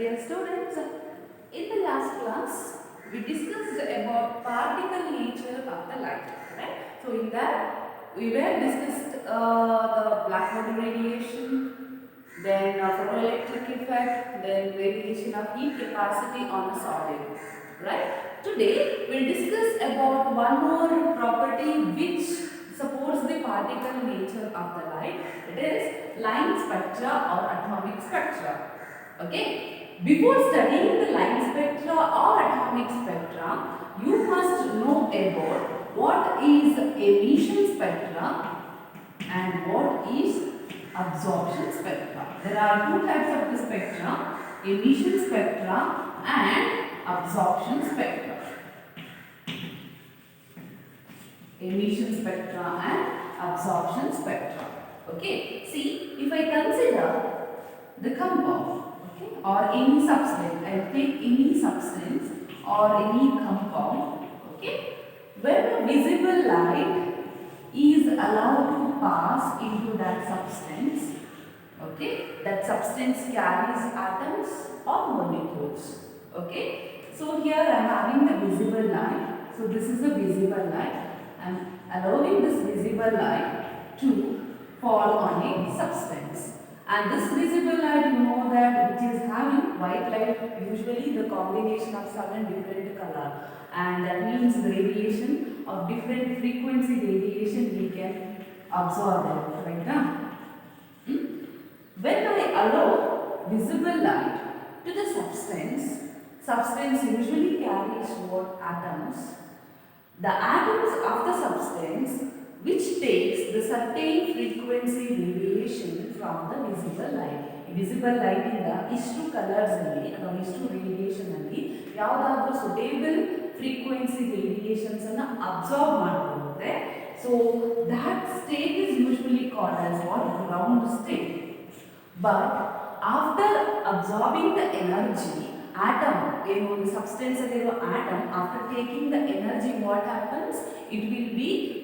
Dear students, in the last class we discussed about particle nature of the light, right? So in that we were discussed the black body radiation, then photoelectric effect, then radiation of heat capacity on a solid, right? Today we will discuss about one more property which supports the particle nature of the light. It is line spectra or atomic spectra. Okay. Before studying the line spectra or atomic spectra, you must know about what is emission spectra and what is absorption spectra. There are two types of the spectra, emission spectra and absorption spectra. Emission spectra and absorption spectra. Okay. See, if I consider the compound, okay, or any substance, I will take any substance or any compound, okay, when a visible light is allowed to pass into that substance, okay, that substance carries atoms or molecules, okay. So here I am having the visible light. So this is the visible light. I am allowing this visible light to fall on a substance. And this visible light, you know that which is having white light, usually the combination of 7 different color, and that means the radiation of different frequency radiation we can absorb it, right now. When I allow visible light to the substance usually carries what atoms. The atoms of the substance which takes the certain frequency radiation from the visible light. Visible light ಇಂದ ಇಷ್ಟು colours ಅಲ್ಲಿ ಅಥವಾ ಇಷ್ಟು radiation ಅಲ್ಲಿ ಯಾವುದಾದ್ರೂ suitable frequency radiations ಅನ್ನು absorb ಮಾಡಿಕೊಳ್ಳುತ್ತೆ. So that state is usually called as what? Ground state. But after absorbing the energy, atom, a substance atom, after taking the energy, what happens? It will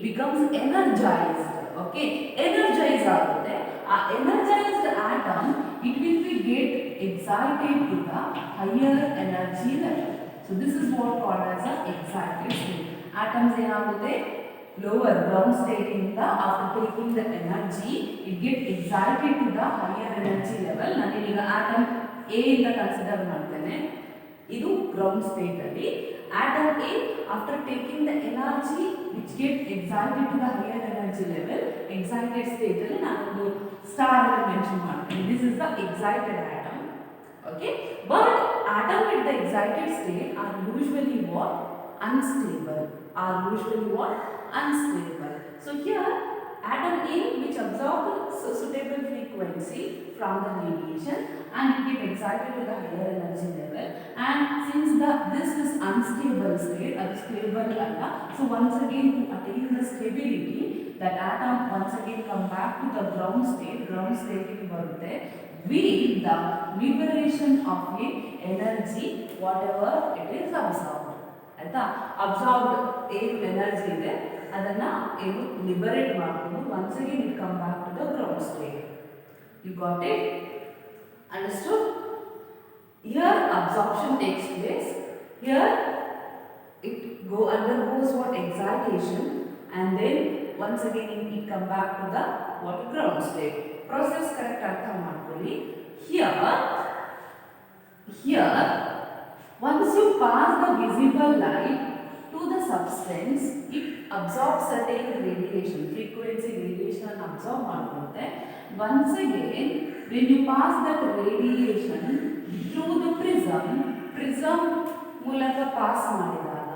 becomes energized. Okay, energized ಆಗುತ್ತೆ. A energized atom, it will be get excited to the higher energy level. So this is what called as a excited state. Atoms ಏನಾಗುತ್ತೆ? Lower ground state ಇಂದ after taking the energy, it get excited to the higher energy level. ನಾನು ಈಗ atom A ಇಂದ consider ಮಾಡ್ತೇನೆ. ಇದು ground state ಅಲ್ಲಿ atom A after taking the energy which get excited to the higher energy level, excited state ಅಲ್ಲಿ ನಾನು star ಅಲ್ಲಿ mention ಮಾಡ್ತೇನೆ. This is the excited atom. Okay, but atom at the excited state are usually what? Unstable. Are usually what? Unstable. So here atom A which absorbs suitable frequency from the radiation and it get excited to the higher energy level, and since this is unstable state, stable alla, so once again to attain the stability, that atom once again come back to the ground state in barutte with the liberation of a energy whatever it is absorbed. ಆಯ್ತಾ, absorbed ಏನು energy ಇದೆ ಅದನ್ನ ಏನು liberate ಮಾಡಿಕೊಂಡು once again it come back to the ground state. You got it? Understood? Here absorption takes place. Here it undergoes what? Excitation, and then once again it come back to the what? Ground state. Process correct ಅರ್ಥ ಮಾಡ್ಕೊಳ್ಳಿ. Here once you pass the visible light to the substance, it absorbs certain radiation, frequency radiation absorb ಮಾಡುತ್ತೆ. Once again, when you pass that radiation through the prism ಮೂಲಕ pass ಮಾಡಿದಾಗ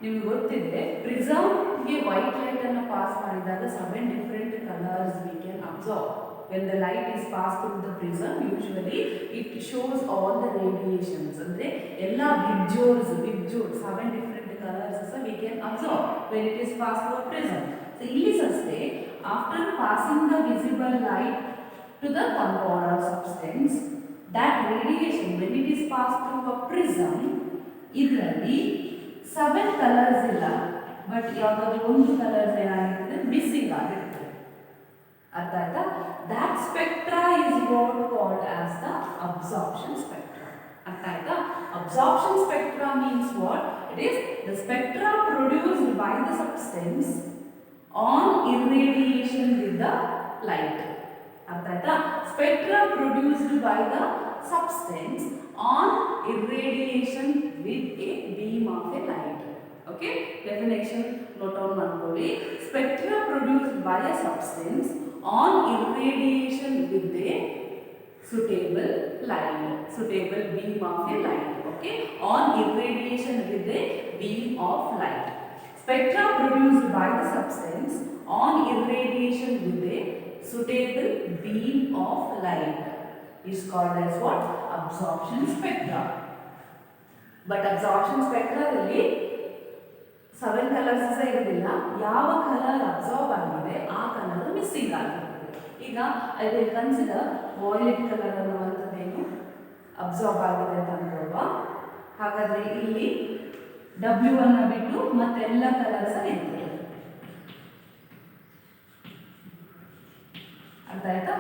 ನಿಮಗೆ ಗೊತ್ತಿದೆ prismಗೆ white light ಅನ್ನು pass ಮಾಡಿದಾಗ 7 different colors we can absorb. When the light is passed through the prism, usually it shows all the radiations. Andre ella vibjores 7 different colors so we can absorb when it is passed through a prism. So illi saste after passing the visible light to the compound or substance, that radiation when it is passed through a prism, idralli 7 colors illa, but yavadru ಒಂದು colours ಏನಾಗಿರುತ್ತೆ missing ಆಗಿರುತ್ತೆ. ಅರ್ಥ ಆಯ್ತಾ? That spectra is what called as the absorption spectra. Absorption spectra means what? It is the spectra produced by the substance on irradiation with the light. ಅರ್ಥ ಆಯ್ತಾ? Spectra produced by the substance on irradiation with a beam of a light. Okay, definition note down ಮಾಡ್ಕೊಳ್ಳಿ. Spectra produced by a substance on irradiation with a suitable light, suitable beam of a light. Okay, on irradiation with a beam of light. Spectra produced by the substance on irradiation with a suitable beam of light is called as what? Absorption spectra. But absorption spectra ದಲ್ಲಿ 7 colours ಇರೋದಿಲ್ಲ. ಯಾವ colour absorb ಆಗಿದೆ ಆ colour missing ಆಗಿರುತ್ತೆ. ಈಗ I will consider violet colour ಅನ್ನುವಂಥದ್ದೇನು absorb ಆಗಿದೆ ಅಂತ ಅನ್ಕೊಳ್ಳುವ. ಹಾಗಾದರೆ ಇಲ್ಲಿ ಡಬ್ಲ್ಯೂ ಅನ್ನು ಬಿಟ್ಟು ಮತ್ತೆಲ್ಲ ಕಲರ್ಸ್ ಇರ್ತದೆ. ಅರ್ಥ ಆಯ್ತಾ?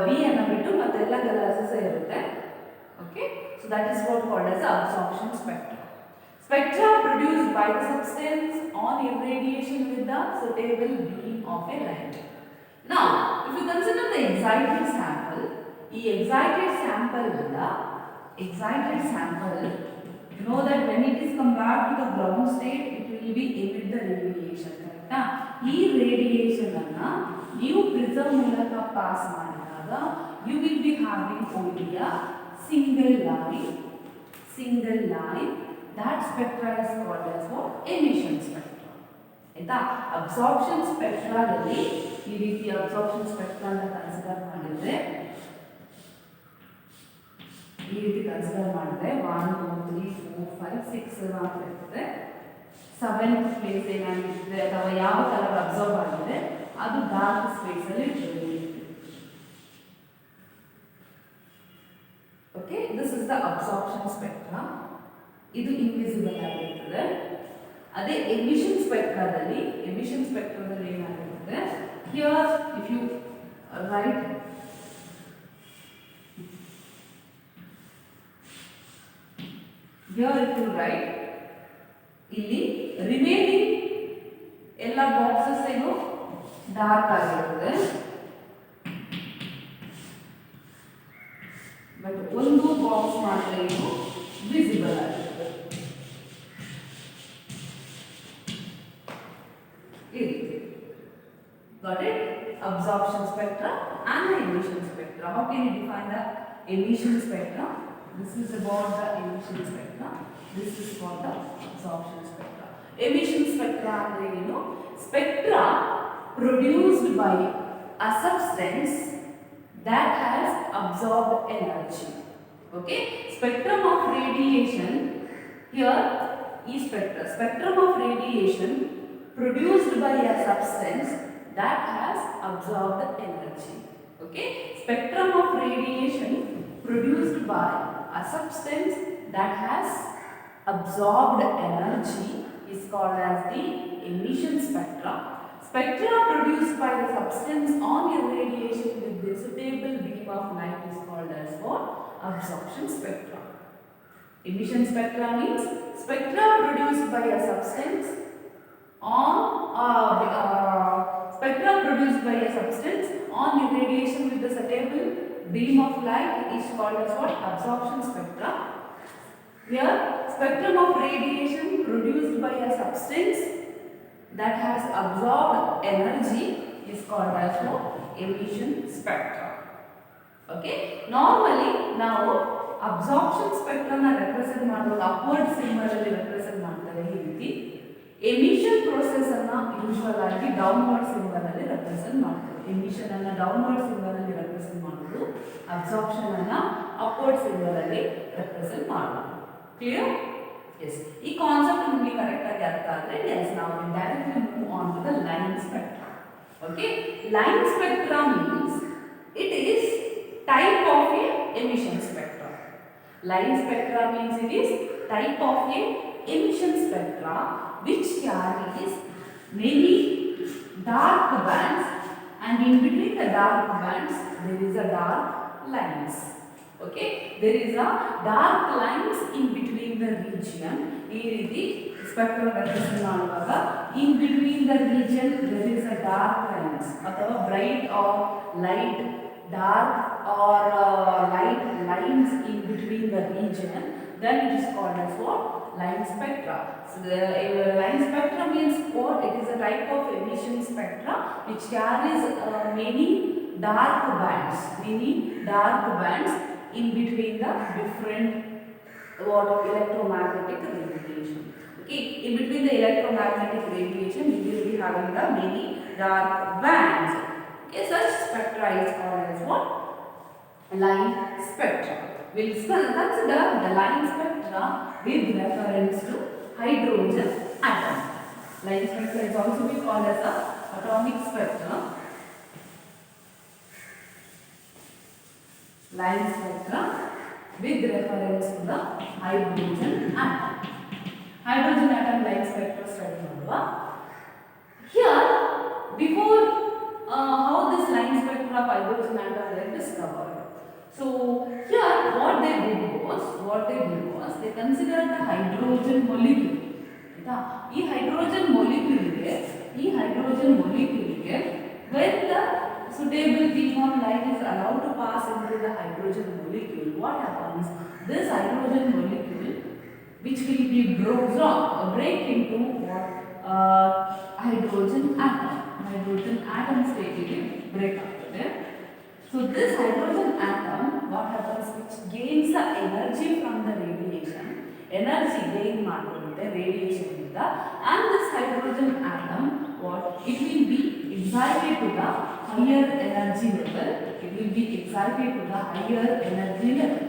ಬಿ ಅನ್ನು ಬಿಟ್ಟು ಮತ್ತೆಲ್ಲ ಕಲರ್ಸ್ ಇರುತ್ತೆ. Okay, so that is what called as absorption spectra. Spectra produced by the substance on irradiation with the suitable beam of a light. Now, if you consider the excited sample, the excited sample, you know that when it is come back to the ground state, it will be emit the radiation. Correct? Ee radiation anna ನೀವು prism ಮೂಲಕ pass ಮಾಡಿದಾಗ you will be having only a single line. That spectra is called as what? Emission spectra. ಆಯ್ತಾ? Absorption ಸ್ಪೆಕ್ಟ್ರಾದಲ್ಲಿ ಈ ರೀತಿ absorption spectra ಅಂತ consider ಮಾಡಿದ್ರೆ 1, 2, 3, 4, 5, 6 ಅಂತ ಇರ್ತದೆ. 7th ಪ್ಲೇಸ್ ಏನಾಗಿದೆ ಅಥವಾ ಯಾವ ಕಲರ್ ಅಬ್ಸರ್ವ್ ಆಗಿದೆ ಅದು ಡಾರ್ಕ್ ಸ್ಪೇಸ್ ಅಲ್ಲಿ ಇರ್ತದೆ. Okay, this is the absorption spectra. ಇದು ಇನ್ವಿಸಿಬಲ್ ಆಗಿರ್ತದೆ. ಅದೇ ಎಮಿಷನ್ ಸ್ಪೆಕ್ಟ್ರಾದಲ್ಲಿ ಏನಾಗಿರುತ್ತೆ, ಹಿಯರ್ ಇಫ್ ಯು ರೈಟ್ ಇಲ್ಲಿ ರಿಮೇನಿಂಗ್ ಎಲ್ಲ ಬಾಕ್ಸಸ್ ಏನು ಡಾರ್ಕ್ ಆಗಿರುತ್ತೆ. ಬಟ್ ಒಂದು ಬಾಕ್ಸ್ ಮಾತ್ರ ಏನು ವಿಸಿಬಲ್ ಆಗಿರುತ್ತೆ. Got it? Absorption spectra and the emission spectra. How can you define the emission spectra? This is about the emission spectra. This is for the absorption spectra. Emission spectra andre ಏನು? Spectra produced by a substance that has absorbed energy. Okay? Spectrum of radiation here is spectrum of radiation produced by a substance that has absorbed energy. Okay, spectrum of radiation produced by a substance that has absorbed energy is called as the emission spectra. Spectra produced by the substance on irradiation with the suitable beam of light is called as what? Absorption spectra. Emission spectra means spectra produced by a substance on irradiation with the suitable beam of light is called as what? Absorption spectra. Here, spectrum of radiation produced by a substance that has absorbed energy is called as what? Emission spectra. Okay, normally now absorption spectrum na represent ಮಾಡೋದು upward symbol ಅಲ್ಲಿ represent ಮಾಡ್ತಾರೆ ಈ ರೀತಿ. Emission process ಅನ್ನ usual ಆಗಿ downward symbol ಅಲ್ಲಿ represent ಮಾಡ್ತಾರೆ. Emission ಅನ್ನ ಡೌನ್ವರ್ಡ್ ಸಿಂಬಲ್ ಅಲ್ಲಿ ರೆಪ್ರೆಸೆಂಟ್ ಮಾಡೋದು, ಅಬ್ಸಾರ್ಪ್ಷನ್ ಅನ್ನ ಅಪ್ವರ್ಡ್ ಸಿಂಬಲ್ ಅಲ್ಲಿ ರೆಪ್ರೆಸೆಂಟ್ ಮಾಡೋದು. ಕ್ಲಿಯರ್? ಎಸ್, ಈ ಕಾನ್ಸೆಪ್ಟ್ ನಿಮಗೆ ಕರೆಕ್ಟ್ ಆಗಿ ಅರ್ಥ ಆದರೆ ಎಸ್ ನಾವು directly move on to the line spectra. Okay, line spectra means it is type of a emission spectra. Line spectra means it is type of a emission spectra which carries many dark bands and in between the dark bands there is a dark lines. Okay, there is a dark lines in between the region. ಈ ರೀತಿ spectrum represent ಮಾಡುವಾಗ in between the region there is a dark lines ಅಥವಾ bright or light, dark or light lines in between the region, then it is called as what? Line spectra. So the line spectra means what? It is a type of emission spectra which carries many dark bands in between the different what electromagnetic radiation. Okay, in between the electromagnetic radiation we will be having the many dark bands. Okay, such spectra is called as what? Line spectra. We'll consider the line spectra with reference to hydrogen atom. Line spectra is also be called as a atomic spectra. Line spectra with reference to the hydrogen atom. Hydrogen atom line spectra study ಮಾಡುವ. Here, before how this line spectra of hydrogen atom were discovered. So here what they did was they considered the hydrogen molecule. ಈ hydrogen molecule when the suitable beam of light is allowed to pass into the hydrogen molecule, what happens? This hydrogen molecule, which will be break into what? Hydrogen atom state will break up. So this hydrogen atom, what happens? Which gains the energy from the radiation, gain ಮಾಡುತ್ತೆ radiation ಇಂದ, and this hydrogen atom, what? It will be excited to the higher energy level.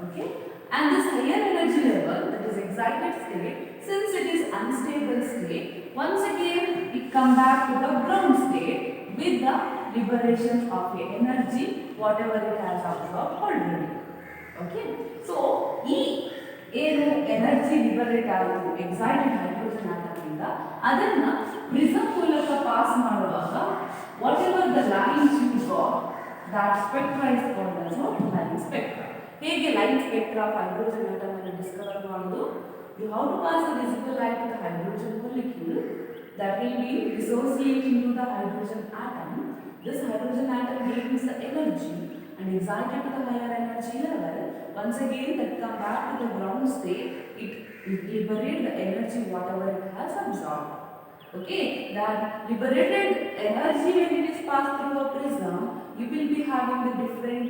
Okay, and this higher energy level, that is excited state, since it is unstable state, once again it come back to the ground state with the liberation of the energy whatever it has absorbed already. Okay, so ಏನು energy liberate ಆಯಿತು excited hydrogen atom ಇಂದ, ಅದನ್ನ prism ಮೂಲಕ pass ಮಾಡುವಾಗ whatever the lines you got, that spectra is called as line spectra. ಹೇಗೆ line spectra of hydrogen atom ಅನ್ನು discover ಮಾಡೋದು? You how to pass the visible light to the hydrogen molecule that will be dissociating to the hydrogen atom. This hydrogen atom gains the energy and excited to the higher energy level. Once again that come back to the ground state, it liberate the energy whatever it has absorbed. Okay, that liberated energy when it is passed through a prism, you will be having the different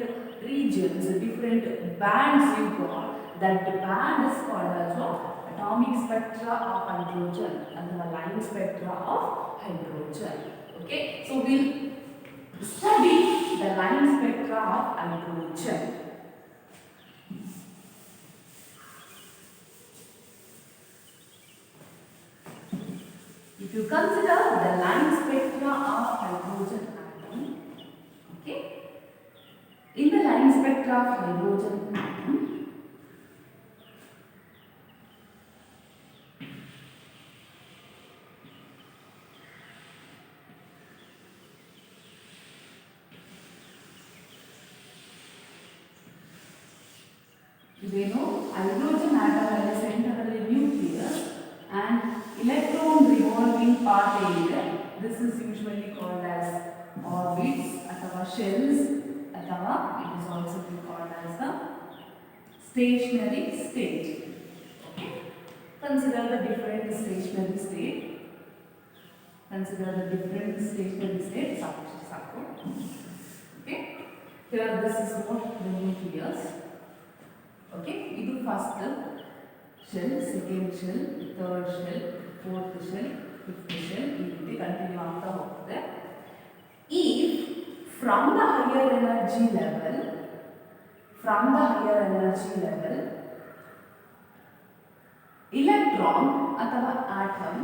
regions, different bands you got. That band is called as what? Atomic spectra of hydrogen and the line spectra of hydrogen. Okay, so we'll study the line spectra of hydrogen. If you consider the line spectra of hydrogen atom, okay, in the line spectra of hydrogen atom, ಇದೇನು hydrogen atom ಅಲ್ಲಿ centre ಅಲ್ಲಿ nucleus and electron revolving part ಏನಿದೆ, this is usually called as orbits ಅಥವಾ shells, ಅಥವಾ it is also called as the stationary state. Okay, consider the different stationary state. Okay, here this is what the nucleus. Okay, ಇದು first shell, second shell, third shell, fourth shell, fifth shell, ಈ ರೀತಿ continue ಆಗ್ತಾ ಹೋಗ್ತದೆ. If from the higher energy level, electron ಅಥವಾ atom,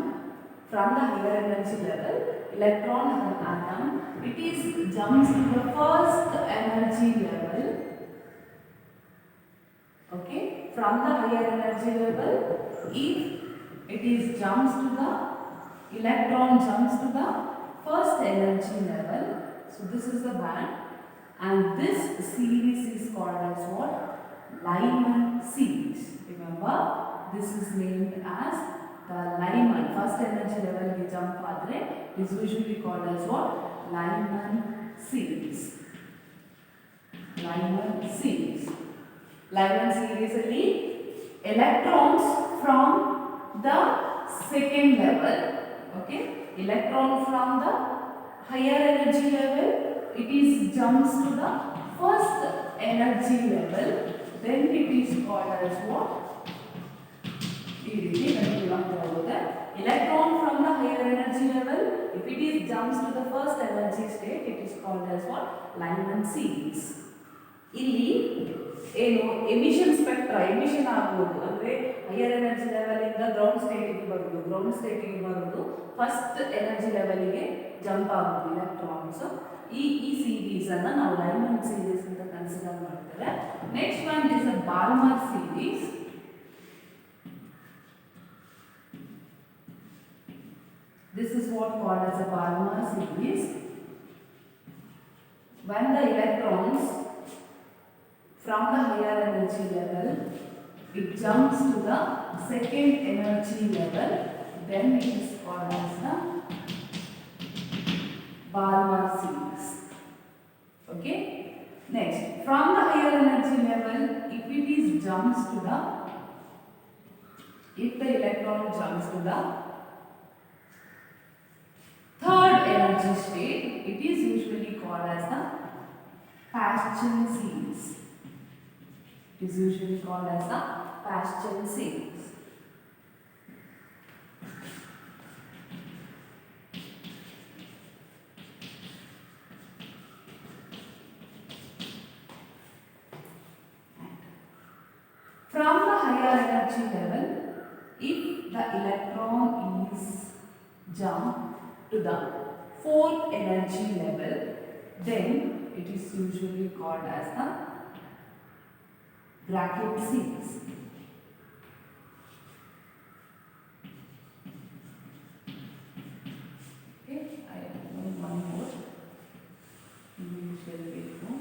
from the higher energy level, electron or atom, it is jumps to the first energy level. Okay, from the higher energy level, if it is jumps to the electron jumps to the first energy level, so this is the band, and this series is called as what? Lyman series. Remember, this is named as the Lyman. First energy level we jump padre is usually called as what? Lyman series. Lyman series. Lyman series ಅಲ್ಲಿ electrons from the second level, okay, electron from the higher energy level, it is jumps to the first energy level, then it is called as what? Electron from the higher energy level, if it is jumps to the first energy state, it is called as what? Lyman series. ಇಲ್ಲಿ ಏನು emission spectra emission ಆಗ್ಬೋದು ಅಂದರೆ higher energy ಲೆವೆಲಿಂದ ground ಸ್ಟೇಟಿಗೆ ಬರೋದು, ground ಸ್ಟೇಟಿಗೆ ಬರೋದು first energy ಲೆವೆಲಿಗೆ ಜಂಪ್ ಆಗೋದು ಇಲೆಕ್ಟ್ರಾನ್ಸ್. ಈ ಸೀರೀಸನ್ನು ನಾವು ಲೈಮನ್ ಸೀರೀಸ್ ಅಂತ ಕನ್ಸಿಡರ್ ಮಾಡ್ತೇವೆ. Next one is a Balmer series. This is what called as a Balmer series. When the electrons from the higher energy level, it jumps to the second energy level, then it is called as the Balmer series. Okay. Next, from the higher energy level, if the electron jumps to the third energy state, it is usually called as the Paschen series. It is usually called as the Paschen series. From the higher energy level, if the electron is jumped to the fourth energy level, then it is usually called as the bracket series. Okay, I have one more. We shall wait now.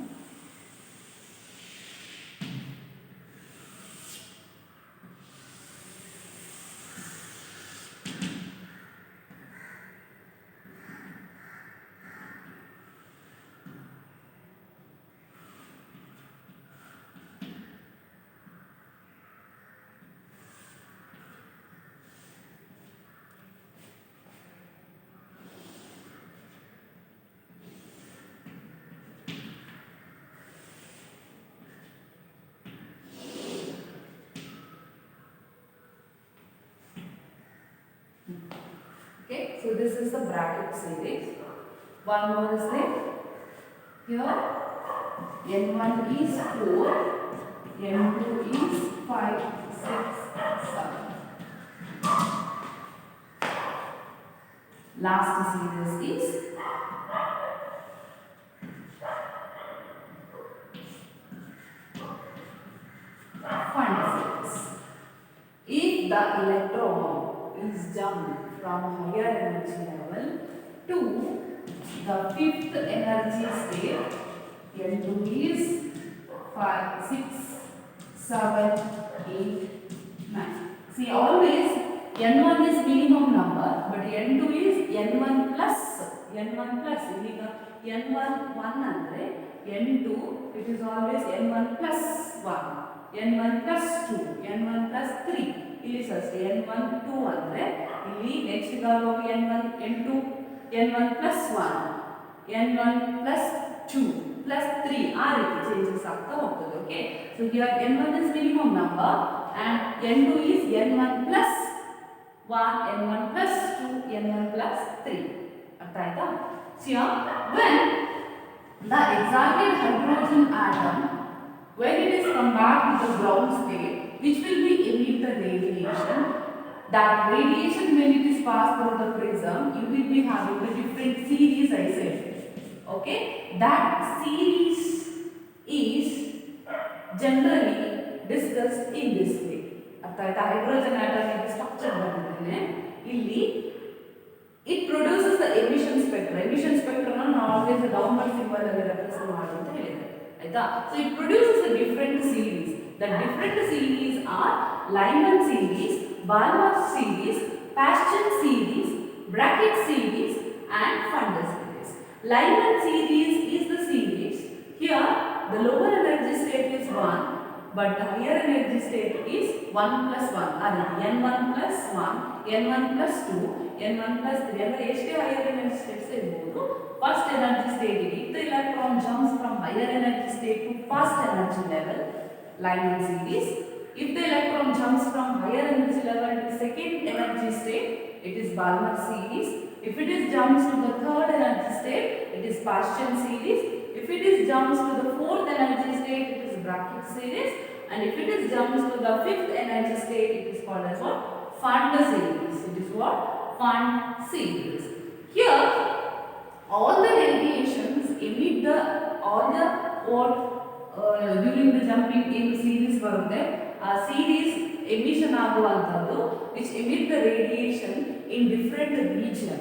Okay, so this is the bracket series. One more is there. Here, N1 is 4, N2 is 5, 6, 7. Last series is fund series. If the electron is jumped from higher energy level to the fifth energy state, N2 is 5, 6, 7, 8, 9. See, always N1 is minimum number, but N2 is N1 plus. N1 plus. N1 1 andre N2 it is always N1 plus 1, N1 plus 2, N1 plus 3. ಇಲ್ಲಿ ಅಷ್ಟೇ N1 2 ಅಂದರೆ ಇಲ್ಲಿ next ಹೋಗಿ N1 N2 N1 plus 1 N1 plus 2 plus 3 ಆ ರೀತಿ changes ಆಗ್ತಾ ಹೋಗ್ತದೆ. Okay, so here N1 is minimum number and N2 is N1 plus 1 N1 plus 2 N1 plus 3. ಅರ್ಥ ಆಯ್ತಾ? So here when the excited hydrogen atom, when it is come back to the ground state, which will be emit the radiation, that radiation when it is passed through the prism, you will be having a different series, I said. Okay, that series is generally discussed in this way. ಅರ್ಥ ಆಯ್ತಾ? Hydrogen atom structure ಬಂದಿದ್ದೇನೆ ಇಲ್ಲಿ. It produces the emission spectrum. Emission spectrum ನಾವು always downward symbol ಅಲ್ಲಿ represent ಮಾಡಿ ಅಂತ ಹೇಳಿದ್ವಿ. ಆಯ್ತಾ. So it produces a different series. The different series are Lyman series, Balmer series, Paschen series, Bracket series and Funde series. Lyman series is the series. Here the lower energy state is 1 but the higher energy state is 1 plus 1. n1 plus 1, n1 plus 2, n1 plus 3. ಅಂದರೆ ಎಷ್ಟು higher energy states ಇರಬಹುದು. First energy state if the electron jumps from higher energy state to first energy level, Lyman series. If the electron jumps from higher energy level to second energy state, it is Balmer series. If it is jumps to the third energy state, it is Paschen series. If it is jumps to the fourth energy state, it is bracket series. And if it is jumps to the fifth energy state, it is called as what? Funde series. It is what? Funde series. Here, all the radiations emit the all the what during the jumping in series ಬರುತ್ತೆ. ಆ series emission ಆಗುವಂತದ್ದು which emit the radiation in different region.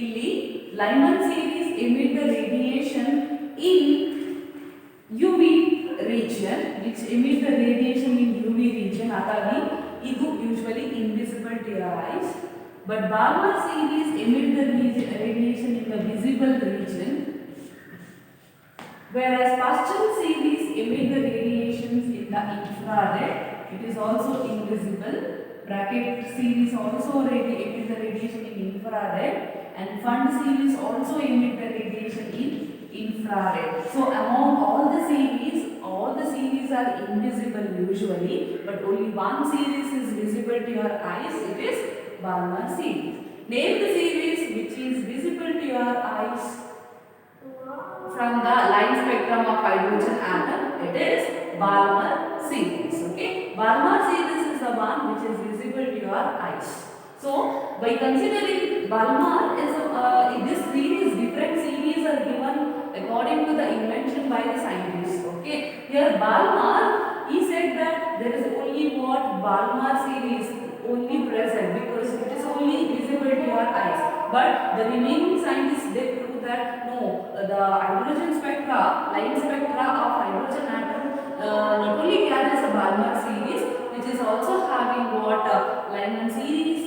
ಇಲ್ಲಿ Lyman series emit the radiation in UV region, which emit the radiation in UV region. ಹಾಗಾಗಿ ಇದು usually invisible to your eyes. But Balmer series emit the radiation in the visible region, whereas Paschen series emit the radiations in the infrared. It is also invisible. Bracket series also emit the radiation in infrared, and Funde series also emit the radiation in infrared. So among all the series are invisible usually, but only one series is visible to your eyes. It is Balmer series. Name the series which is visible to your eyes from the line spectrum of hydrogen atom. It is Balmer series. Okay, Balmer series is the one which is visible to your eyes. So by considering Balmer is this series, different series are given according to the invention by the scientists. Okay, here Balmer, he said that there is only what Balmer series only present because it is only visible to your eyes. But the remaining scientists, they prove that no, the hydrogen spectra, line spectra of hydrogen atom not only carries a Balmer series, which is also having what Lyman series,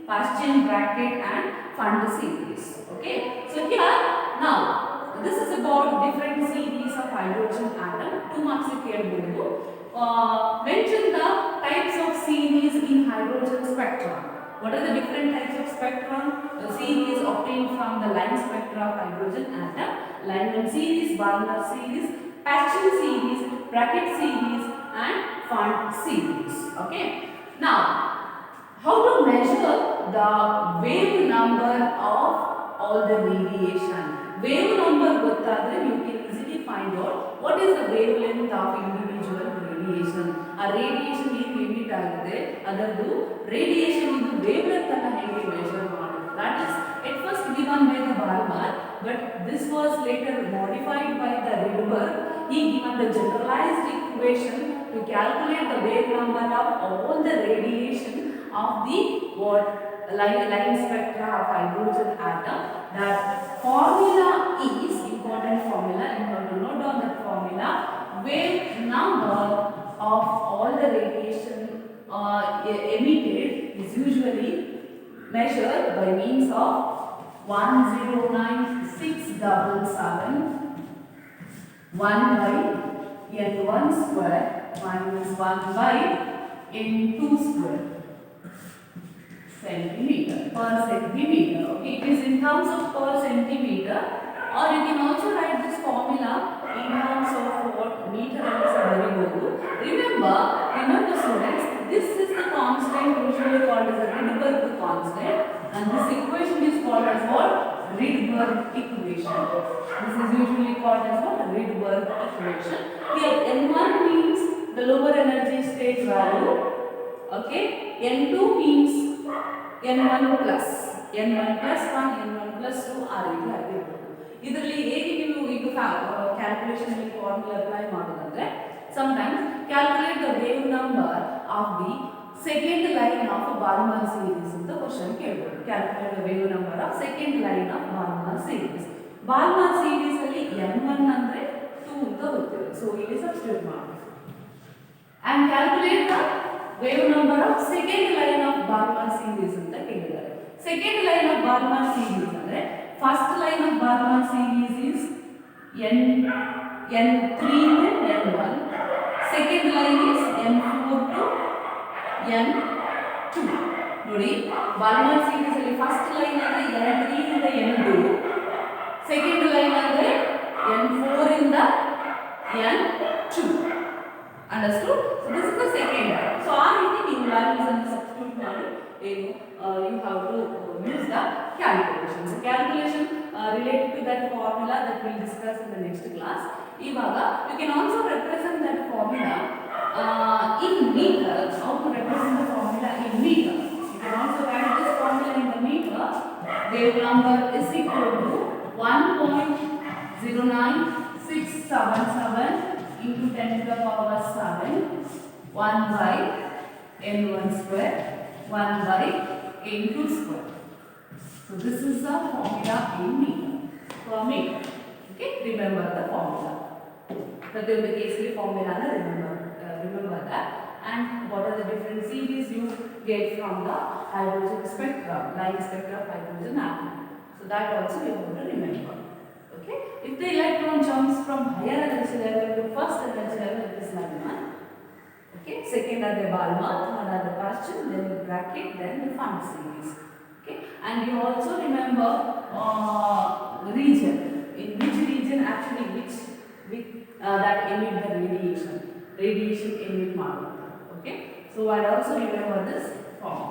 Paschen, bracket and Funde series. Okay, so here now this is about different series of hydrogen atom. 2 marks ಕೇಳಬಹುದು. Mention the types of series in hydrogen spectrum. What are the different types of spectrum? The series obtained from the line spectra of hydrogen atom: Lyman series, Balmer series, Paschen series, bracket series and Funde series. Okay, now how to measure the wave number of all the radiation? Wave number ಗೊತ್ತಾದ್ರೆ you can easily find out what is the wavelength of individual radiation. ಆ radiation ಏನು emit ಆಗಿದೆ ಅದರದ್ದು radiation ಇದು wavelength ಅನ್ನು ಹೇಗೆ measure ಮಾಡೋದು? That is at first given by the Balmer, but this was later modified by the Rydberg. He given the generalized equation to calculate the wave number of all the radiation of the what line spectra of hydrogen atom. That formula is important formula. You have to note down that formula. Wave number of all the radiation emitted is usually measured by means of 109,677 1 by n1 square minus 1 by n2 square centimeter per centimeter. Okay, it is in terms of per centimeter, or you can also write this formula in terms of what meter and variable. Remember students, this is the constant usually called as a Rydberg constant, and this equation is called as what? Rydberg equation. This is usually called as what? Rydberg equation. Here n1 means the lower energy state value. Okay, n2 means n1 plus 1, n1 plus 2 ಆ ರೀತಿ ಆಗಿರ್ಬೋದು. ಇದರಲ್ಲಿ ಹೇಗೆ ನೀವು ಈಗ calculation formula apply ಮಾಡೋದಂದ್ರೆ sometimes calculate the wave number of the second line of Balmer series ಅಂತ question ಕೇಳಬಹುದು. Calculate the wave number of second line of Balmer series. Balmer series ಅಲ್ಲಿ n1 ಅಂದ್ರೆ 2 ಅಂತ ಗೊತ್ತಿದೆ. So ಇಲ್ಲಿ substitute ಮಾಡಿ. And calculate the wave number of second line of Balmer series ಅಂತ ಕೇಳಿದ್ದಾರೆ. Second line of Balmer series ಅಂದ್ರೆ first line of Balmer series is n3 to n1. Second line is n4 to n2. ನೋಡಿ Balmer series ಅಲ್ಲಿ first line ಅಂದ್ರೆ n3 ಇಂದ n2, second line ಅಂದ್ರೆ n4 ಇಂದ n2. Understood? So this is the second line. So ಆ ರೀತಿ ನೀವು values ಅನ್ನು substitute ಮಾಡಿ ಏನು you have to use the calculation. So calculation related to that formula that we will discuss in the next class. ಇವಾಗ you can also represent that formula in meters. How to represent the formula in meter? You can also write this formula in the meter. Wave number is equal to 1.09677 into 10 to the power 7, 1 by n1 square, 1 by n2 square. So this is the formula in meter. For meter. Okay, remember the formula. ಪ್ರತಿಯೊಂದು ಕೇಸ್ಗೆ formula remember that. And what are the different series you get from the hydrogen spectrum, line spectra of hydrogen atom. So that also you have to remember. Okay, if the electron jumps from higher energy level to first energy level, it is like 1. Okay, second are the Balmer, third are the Paschen, then the bracket, then the Fund series. Okay, and you also remember region, in which region actually which that emit the radiation emit ಮಾಡುತ್ತೆ. Okay, so I also remember this form.